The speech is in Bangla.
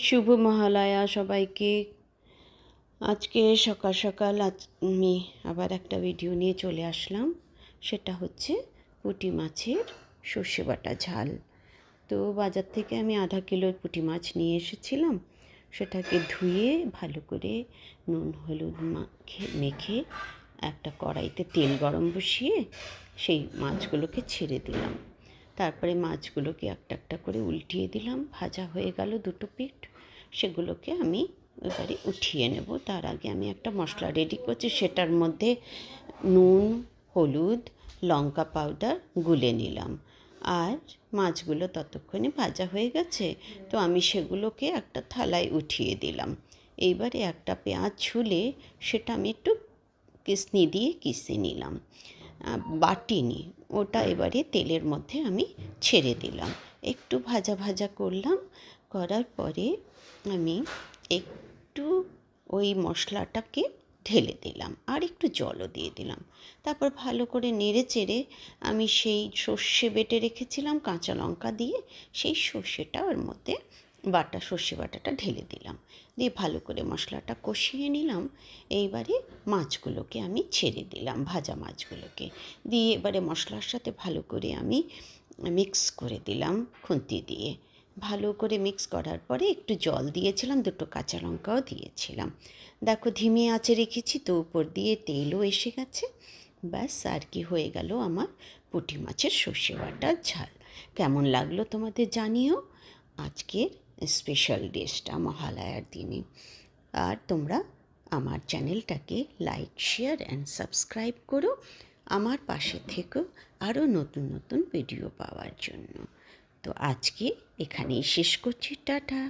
শুভ মহালয়া সবাইকে। আজকে সকাল সকাল আমি আবার একটা ভিডিও নিয়ে চলে আসলাম। সেটা হচ্ছে পুঁটি মাছের সর্ষে বাটা ঝাল। তো বাজার থেকে আমি আধা কিলো পুঁটি মাছ নিয়ে এসেছিলাম। সেটাকে ধুয়ে ভালো করে নুন হলুদ মেখে একটা কড়াইতে তেল গরম বসিয়ে সেই মাছগুলোকে ছেড়ে দিলাম। তারপরে মাছগুলোকে একটা একটা করে উল্টিয়ে দিলাম। ভাজা হয়ে গেল দুটো পিঠ। সেগুলোকে আমি এবারে উঠিয়ে নেব। তার আগে আমি একটা মশলা রেডি করছি। সেটার মধ্যে নুন, হলুদ, লঙ্কা পাউডার গুলে নিলাম। আর মাছগুলো ততক্ষণে ভাজা হয়ে গেছে, তো আমি সেগুলোকে একটা থালায় উঠিয়ে দিলাম। এইবারে একটা পেঁয়াজ ছুলে সেটা আমি একটু কিসনি দিয়ে কিসে নিলাম, বাটিনি। ওটা এবারে তেলের মধ্যে আমি ছেড়ে দিলাম। একটু ভাজা ভাজা করলাম। করার পরে আমি একটু ওই মশলাটাকে ঢেলে দিলাম আর একটু জলও দিয়ে দিলাম। তারপর ভালো করে নেড়ে চেড়ে আমি সেই সর্ষে বেটে রেখেছিলাম কাঁচা লঙ্কা দিয়ে, সেই সর্ষেটা ওর মধ্যে সর্ষে বাটাটা ঢেলে দিলাম। দিয়ে ভালো করে মশলাটা কষিয়ে নিলাম। এইবারে মাছগুলোকে আমি ছেড়ে দিলাম, ভাজা মাছগুলোকে দিয়ে এবারে মশলার সাথে ভালো করে আমি মিক্স করে দিলাম খুন্তি দিয়ে। ভালো করে মিক্স করার পরে একটু জল দিয়েছিলাম, দুটো কাঁচা লঙ্কাও দিয়েছিলাম। দেখো ধিমি আঁচে রেখেছি, তো উপর দিয়ে তেলও এসে গেছে। ব্যাস, আর কি হয়ে গেল আমার পুঁটি মাছের সর্ষে বাটার ঝাল। কেমন লাগলো তোমাদের জানিও আজকের স্পেশাল ডিশটা মহালয়ার দিনে। আর তোমরা আমার চ্যানেলটাকে লাইক, শেয়ার অ্যান্ড সাবস্ক্রাইব করো। আমার পাশে থেকো আরও নতুন নতুন ভিডিও পাওয়ার জন্য। তো আজকে এখানেই শেষ করছি। টাটা।